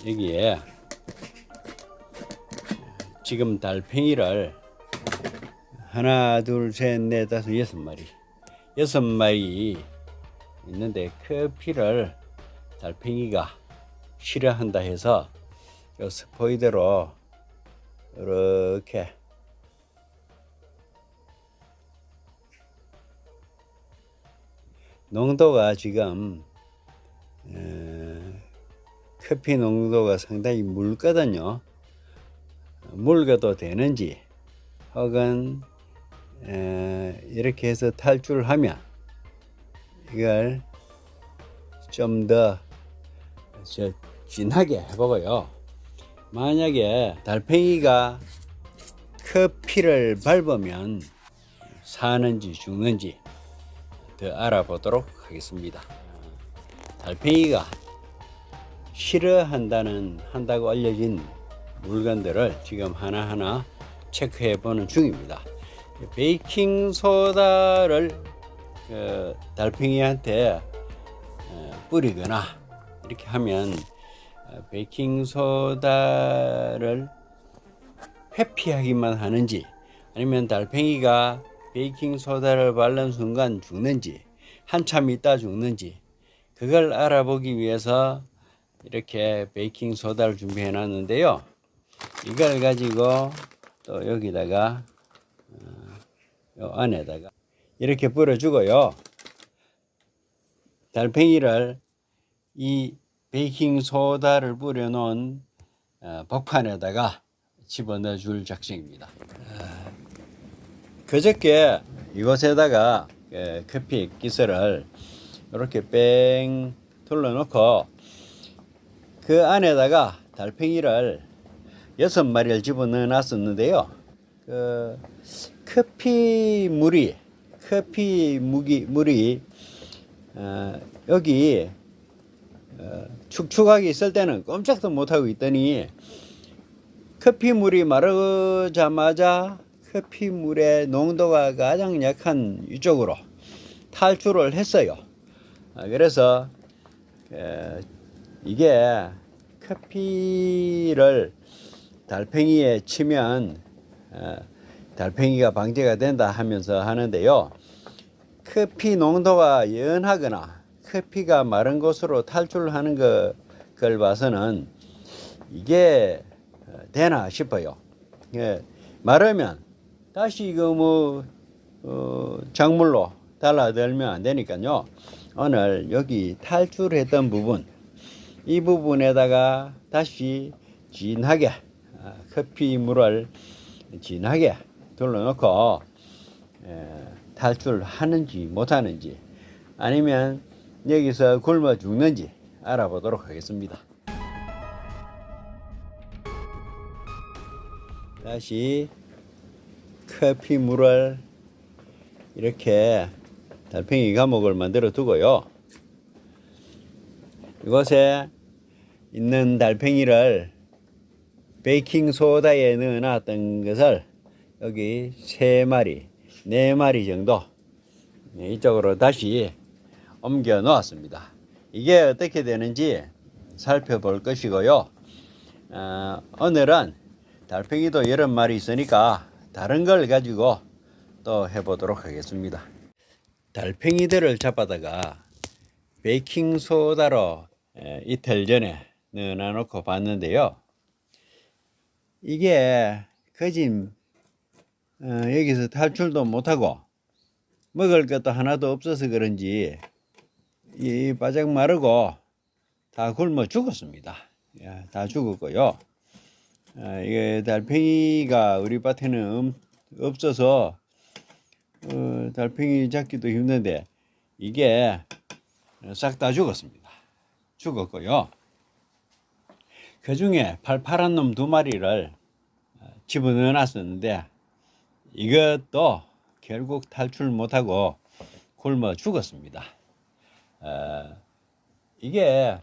여기에 지금 달팽이를 하나, 둘, 셋, 넷, 다섯, 여섯 마리 있는데 커피를 달팽이가 싫어한다 해서 요 스포이드로 이렇게 농도가 지금 커피 농도가 상당히 묽거든요. 묽어도 되는지 혹은 이렇게 해서 탈출하면 이걸 좀 더 진하게 해보고요. 만약에 달팽이가 커피를 밟으면 사는지 죽는지 더 알아보도록 하겠습니다. 달팽이가 싫어한다고 알려진 물건들을 지금 하나하나 체크해 보는 중입니다. 베이킹소다를 달팽이한테 뿌리거나 이렇게 하면 베이킹소다를 회피하기만 하는지 아니면 달팽이가 베이킹소다를 바른 순간 죽는지 한참 있다 죽는지 그걸 알아보기 위해서 이렇게 베이킹소다를 준비해 놨는데요. 이걸 가지고 또 여기다가 요 안에다가 이렇게 뿌려주고요. 달팽이를 이 베이킹소다를 뿌려놓은 복판에다가 집어넣어 줄 작정입니다. 그저께 이곳에다가 커피 기스를 이렇게 뺑 둘러놓고 그 안에다가 달팽이를 6마리를 집어넣어 놨었는데요. 커피 물이 여기 축축하게 있을 때는 꼼짝도 못하고 있더니 커피 물이 마르자마자 커피 물의 농도가 가장 약한 이쪽으로 탈출을 했어요. 그래서 이게 커피를 달팽이에 치면 달팽이가 방제가 된다 하면서 하는데요. 커피 농도가 연하거나 커피가 마른 곳으로 탈출하는 걸 봐서는 이게 되나 싶어요. 마르면 다시 이거 작물로 달라들면 안 되니까요. 오늘 여기 탈출했던 부분 이 부분에다가 다시 진하게 커피 물을 진하게 둘러놓고 탈출하는지 못하는지 아니면 여기서 굶어 죽는지 알아보도록 하겠습니다. 다시 커피 물을 이렇게 달팽이 감옥을 만들어 두고요. 이곳에 있는 달팽이를 베이킹소다에 넣어 놨던 것을 여기 3마리, 4마리 정도 이쪽으로 다시 옮겨 놓았습니다. 이게 어떻게 되는지 살펴볼 것이고요. 오늘은 달팽이도 여러 마리 있으니까 다른 걸 가지고 또 해보도록 하겠습니다. 달팽이들을 잡아다가 베이킹소다로 이틀 전에 넣어놓고 봤는데요. 이게 거진 여기서 탈출도 못하고 먹을 것도 하나도 없어서 그런지 이 바짝 마르고 다 굶어 죽었습니다. 다 죽었고요. 이게 달팽이가 우리 밭에는 없어서 달팽이 잡기도 힘든데 이게 싹 다 죽었습니다. 죽었고요. 그 중에 팔팔한 놈 2마리를 집어넣어 놨었는데 이것도 결국 탈출 못하고 굶어 죽었습니다. 이게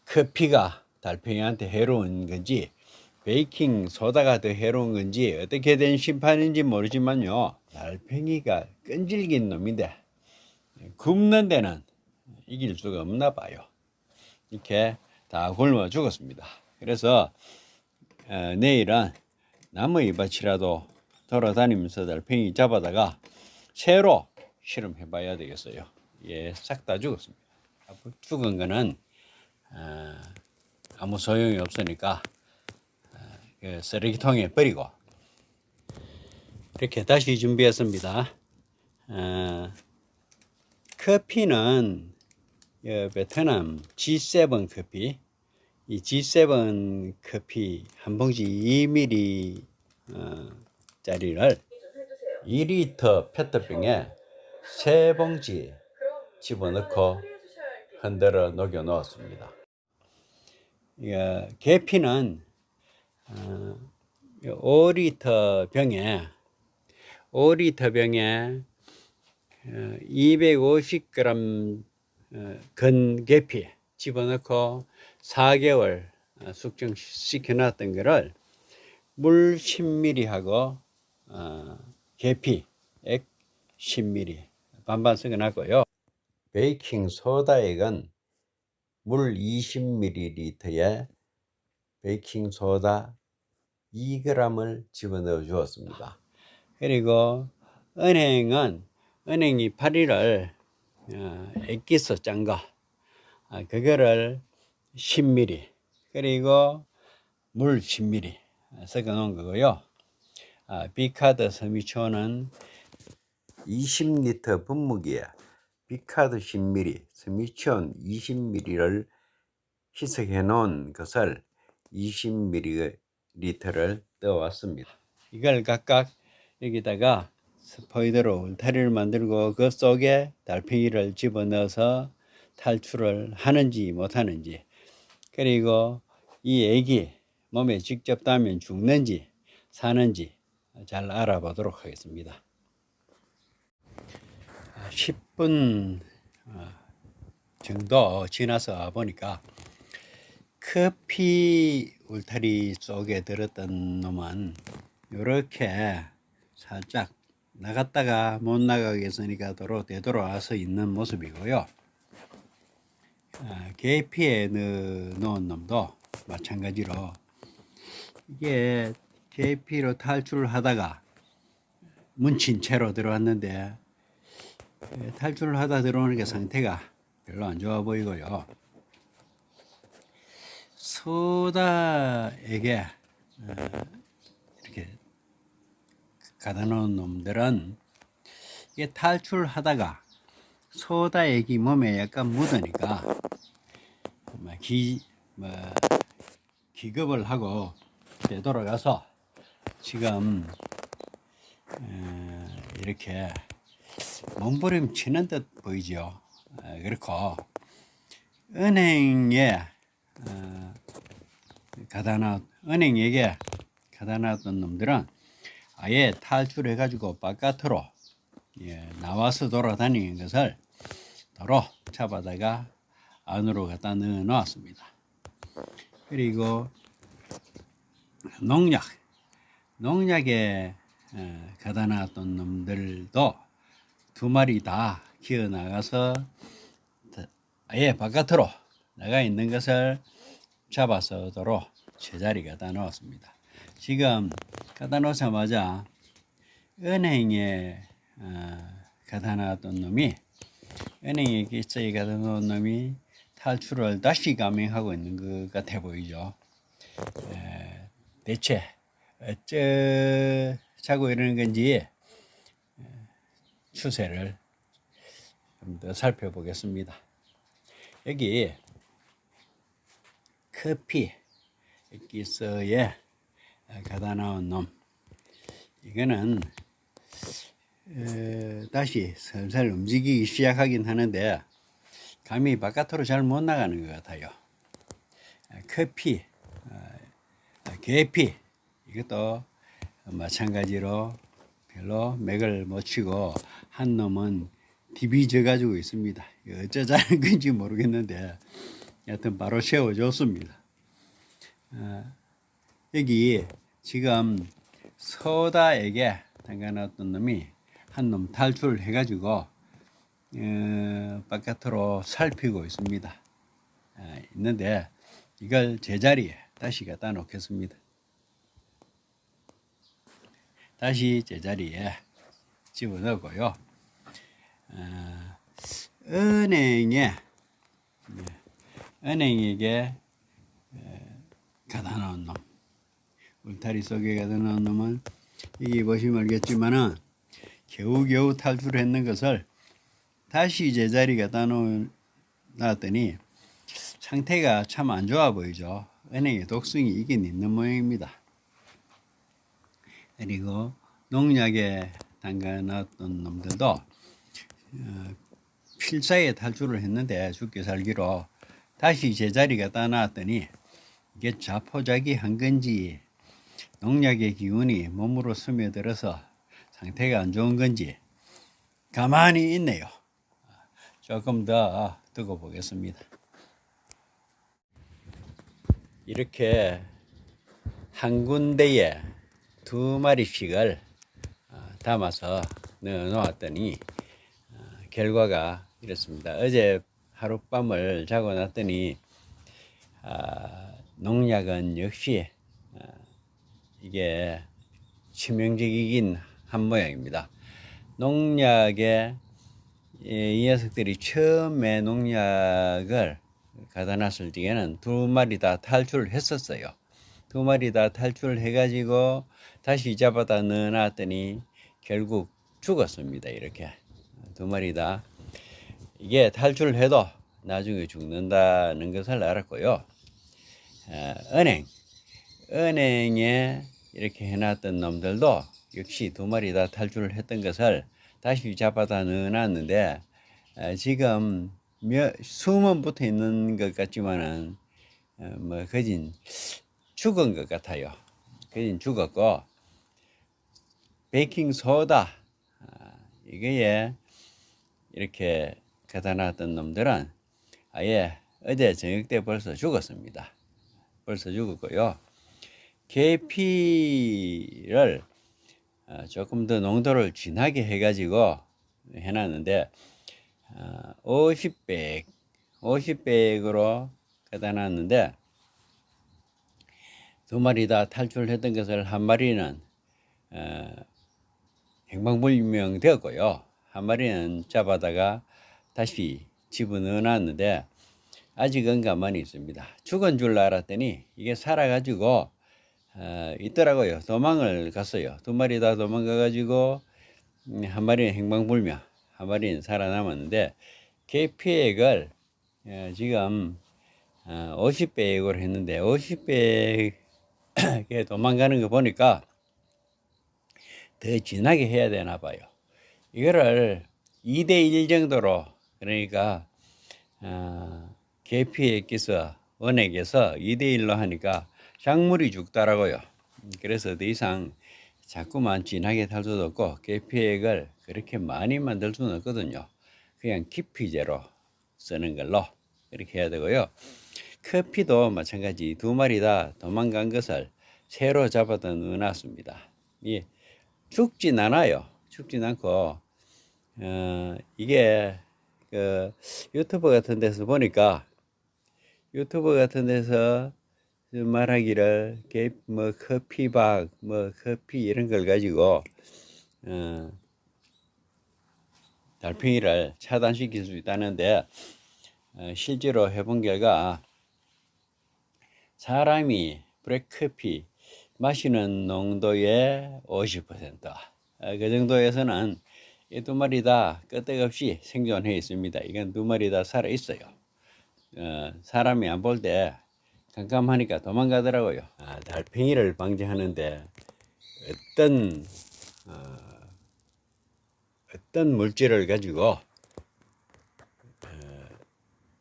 커피가 달팽이한테 해로운 건지 베이킹 소다가 더 해로운 건지 어떻게 된 심판인지 모르지만요, 달팽이가 끈질긴 놈인데 굽는 데는 이길 수가 없나 봐요. 이렇게 다 굶어 죽었습니다. 그래서 내일은 나무 잎밭이라도 돌아다니면서 달팽이 잡아다가 새로 실험해 봐야 되겠어요. 예, 싹 다 죽었습니다. 죽은 거는 아무 소용이 없으니까 그 쓰레기통에 버리고 이렇게 다시 준비했습니다. 커피는 베트남 G7 커피, 이 G7 커피 한 봉지 2ml 짜리를 2리터 페트병에 3봉지 집어넣고 흔들어 녹여 넣었습니다. 계피는 5리터 병에 250g 건 계피 집어넣고 4개월 숙성시켜 놨던 거를 물 10ml 하고 계피 액 10ml 반반 섞어 놨고요. 베이킹 소다액은 물 20ml에 베이킹 소다 2g을 집어넣어 주었습니다. 그리고 은행이 파리를 액기스 짠 거, 그거를 10ml, 그리고 물 10ml 섞어 놓은 거고요. 비카드 섬유초는 20리터 분무기에 비카드 10ml, 섬유초원 20ml를 희석해 놓은 것을 20ml를 떠왔습니다. 이걸 각각 여기다가 스포이드로 울타리를 만들고 그 속에 달팽이를 집어넣어서 탈출을 하는지 못하는지, 그리고 이 액이 몸에 직접 닿으면 죽는지 사는지 잘 알아보도록 하겠습니다. 10분 정도 지나서 보니까 커피 울타리 속에 들었던 놈은 이렇게 살짝 나갔다가 못 나가게 했으니까 되돌아와서 있는 모습이고요. 계피에 넣은 놈도 마찬가지로 이게 계피로 탈출을 하다가 뭉친 채로 들어왔는데 탈출을 하다 들어오는 게 상태가 별로 안 좋아 보이고요. 소다에게 이렇게 가다 놓은 놈들은 이게 탈출하다가 소다액이 몸에 약간 묻으니까 기겁을 하고 되돌아가서 지금 이렇게 몸부림치는 듯 보이죠. 그렇고 은행에게 가다 놨던 놈들은 아예 탈출해 가지고 바깥으로 나와서 돌아다니는 것을 도로 잡아다가 안으로 갖다 넣어 놓았습니다. 그리고 농약에 가다 놨던 놈들도 2마리 다 기어 나가서 아예 바깥으로 나가 있는 것을 잡아서 도로 제자리 갖다 놓았습니다. 지금 갖다 놓자마자 은행에 갖다 놨던 놈이, 은행에 기저에 갖다 놓은 놈이 탈출을 다시 감행하고 있는 것 같아 보이죠. 대체 어쩌자고 이러는 건지 추세를 좀 더 살펴보겠습니다. 여기 커피 액기스에 가다 나온 놈, 이거는 다시 슬슬 움직이기 시작하긴 하는데 감이 바깥으로 잘 못 나가는 것 같아요. 커피, 계피, 이것도 마찬가지로 별로 맥을 못 치고 한 놈은 디비져 가지고 있습니다. 어쩌자는 건지 모르겠는데 여하튼 바로 세워줬습니다. 여기 지금 소다에게 담가놨던 놈이 한 놈 탈출해 가지고 바깥으로 살피고 있습니다. 있는데 이걸 제자리에 다시 갖다 놓겠습니다. 다시 제자리에 집어넣고요. 은행에게 가다 놓은 놈, 울타리 속에 가다 놓은 놈은 여기 보시면 알겠지만은 겨우겨우 탈출했는 것을 다시 제자리 갖다 놨더니 상태가 참 안 좋아 보이죠. 은행에 독성이 있긴 있는 모양입니다. 그리고 농약에 담가 놨던 놈들도 필사에 탈출을 했는데 죽기 살기로 다시 제자리 갖다 놨더니 이게 자포자기 한 건지 농약의 기운이 몸으로 스며들어서 상태가 안 좋은 건지 가만히 있네요. 조금 더 두고 보겠습니다. 이렇게 한 군데에 2마리씩을 담아서 넣어 놓았더니 결과가 이렇습니다. 어제 하룻밤을 자고 났더니 농약은 역시 이게 치명적이긴 한 모양입니다. 농약에 이 녀석들이 처음에 농약을 가다 놨을 때에는 2마리 다 탈출을 했었어요. 2마리 다 탈출해 가지고 다시 잡아다 넣어 놨더니 결국 죽었습니다. 이렇게 2마리 다. 이게 탈출해도 나중에 죽는다는 것을 알았고요. 은행에 이렇게 해놨던 놈들도 역시 2마리 다 탈출을 했던 것을 다시 잡아다 넣어놨는데 지금 수만 붙어 있는 것 같지만은 거진 죽은 것 같아요. 거진 죽었고 베이킹 소다 이거에 이렇게 갖다 놨던 놈들은 아예 어제 저녁 때 벌써 죽었습니다. 벌써 죽었고요. 계피를 조금 더 농도를 진하게 해가지고 해놨는데 50백으로 갖다 놨는데 2마리 다 탈출했던 것을 한 마리는 행방불명 되었고요. 한 마리는 잡아다가 다시 집어넣어 놨는데 아직은 가만히 있습니다. 죽은 줄 알았더니 이게 살아가지고 있더라고요. 도망을 갔어요. 2마리 다 도망가가지고 한 마리는 행방불명, 한 마리는 살아남았는데 계피액을 지금 50배액으로 했는데 50배액에 도망가는 거 보니까 더 진하게 해야 되나 봐요. 이거를 2대1 정도로 그러니까 계피액에서 원액에서 2대1로 하니까 작물이 죽더라고요. 그래서 더 이상 자꾸만 진하게 탈 수도 없고 계피액을 그렇게 많이 만들 수는 없거든요. 그냥 기피제로 쓰는 걸로 이렇게 해야 되고요. 커피도 마찬가지 2마리 다 도망간 것을 새로 잡아다 넣어놨습니다. 예, 죽진 않아요. 죽진 않고 이게 그 유튜브 같은 데서 보니까 유튜브 같은 데서 말하기를 커피박 커피 이런 걸 가지고 달팽이를 차단시킬 수 있다는데 실제로 해본 결과 사람이 브랙커피 마시는 농도의 50%, 그 정도에서는 이 2마리 다 끄떡없이 생존해 있습니다. 이건 2마리 다 살아 있어요. 사람이 안 볼 때 깜깜하니까 도망가더라고요. 달팽이를 방지하는데 어떤 물질을 가지고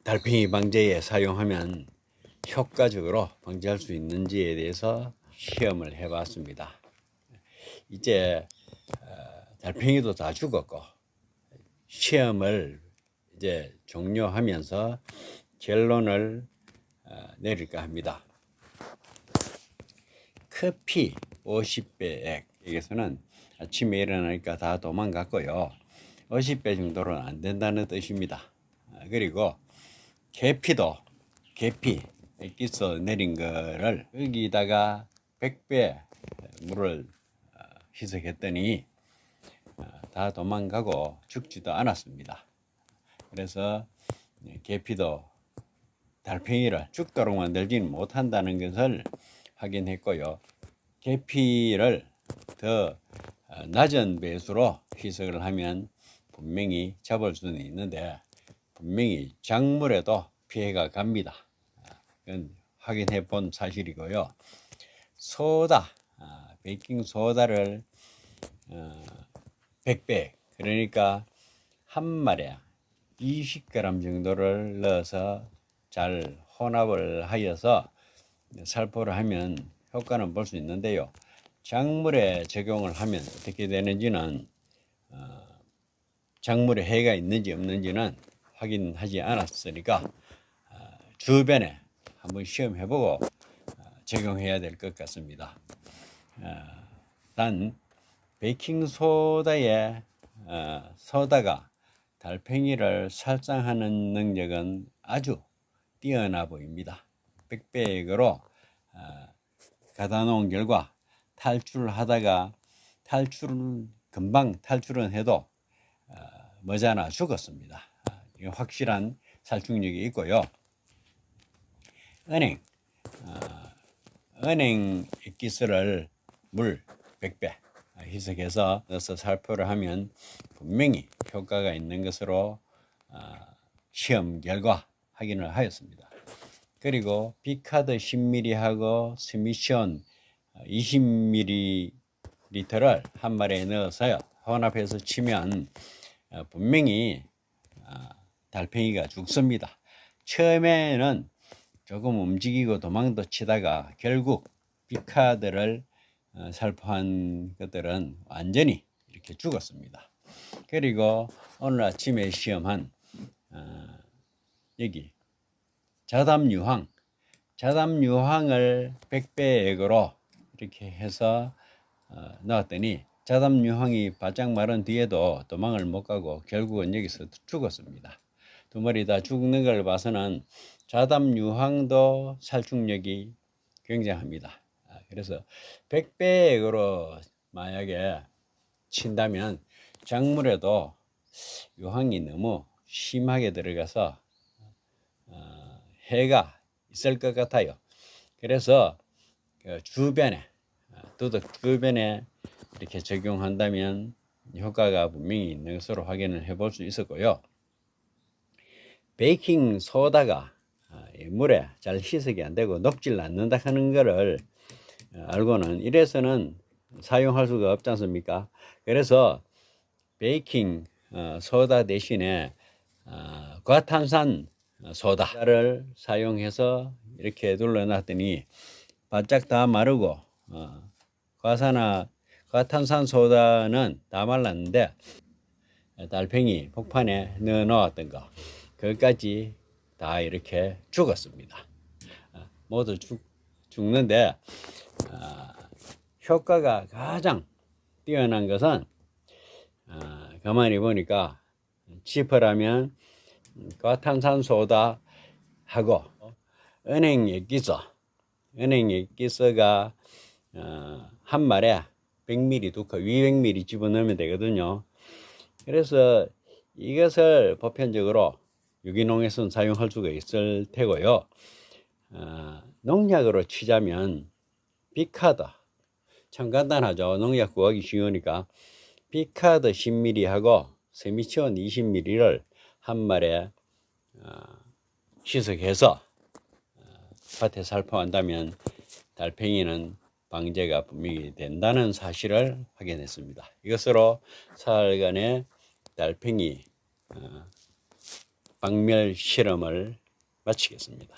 달팽이 방제에 사용하면 효과적으로 방지할 수 있는지에 대해서 시험을 해봤습니다. 이제 달팽이도 다 죽었고 시험을 이제 종료하면서 결론을 내릴까 합니다. 커피 50배액 여기서는 아침에 일어나니까 다 도망갔고요. 50배 정도로는 안 된다는 뜻입니다. 그리고 계피도 계피 액기스 내린 거를 여기다가 100배 물을 희석했더니 다 도망가고 죽지도 않았습니다. 그래서 계피도 달팽이를 죽도록 만들지는 못한다는 것을 확인했고요. 계피를 더 낮은 배수로 희석을 하면 분명히 잡을 수는 있는데 분명히 작물에도 피해가 갑니다. 그건 확인해 본 사실이고요. 소다, 베이킹 소다를 100배, 그러니까 한 마리에 20g 정도를 넣어서 잘 혼합을 하여서 살포를 하면 효과는 볼 수 있는데요. 작물에 적용을 하면 어떻게 되는지는 작물에 해가 있는지 없는지는 확인하지 않았으니까 주변에 한번 시험해보고 적용해야 될 것 같습니다. 단 베이킹소다의 소다가 달팽이를 살상하는 능력은 아주 뛰어나 보입니다. 100배액으로 가다 놓은 결과 탈출하다가 금방 탈출은 해도 머지않아 죽었습니다. 이거 확실한 살충력이 있고요. 은행 액기스를 물 100배 희석해서 넣어서 살포를 하면 분명히 효과가 있는 것으로 시험 결과 확인을 하였습니다. 그리고 비카드 10ml하고 스미션 20ml를 한 마리에 넣어서요 혼합해서 치면 분명히 달팽이가 죽습니다. 처음에는 조금 움직이고 도망도 치다가 결국 비카드를 살포한 것들은 완전히 이렇게 죽었습니다. 그리고 오늘 아침에 시험한 여기 자담유황을 100배액으로 이렇게 해서 넣었더니 자담유황이 바짝 마른 뒤에도 도망을 못 가고 결국은 여기서 죽었습니다. 두 마리 다 죽는 걸 봐서는 자담유황도 살충력이 굉장합니다. 그래서 100배액으로 만약에 친다면 작물에도 유황이 너무 심하게 들어가서 해가 있을 것 같아요. 그래서 주변에 두둑 주변에 이렇게 적용한다면 효과가 분명히 있는 것으로 확인을 해볼 수 있었고요. 베이킹 소다가 물에 잘 희석이 안 되고 녹질 않는다 하는 것을 알고는 이래서는 사용할 수가 없지 않습니까? 그래서 베이킹 소다 대신에 과탄산 소다를 사용해서 이렇게 둘러놨더니 바짝 다 마르고 과탄산 소다는 다 말랐는데 달팽이 폭판에 넣어 놓았던 거 그것까지 다 이렇게 죽었습니다. 모두 죽는데 효과가 가장 뛰어난 것은 가만히 보니까 지퍼라면 과탄산소다하고 은행 액기스가 한 마리에 100ml 두 컵, 200ml 집어넣으면 되거든요. 그래서 이것을 보편적으로 유기농에서는 사용할 수가 있을 테고요. 농약으로 치자면 비카드 참 간단하죠. 농약 구하기 쉬우니까 비카드 10ml하고 세미치온 20ml를 한 마리에 희석해서 밭에 살포한다면 달팽이는 방제가 분명히 된다는 사실을 확인했습니다. 이것으로 사흘간의 달팽이 박멸 실험을 마치겠습니다.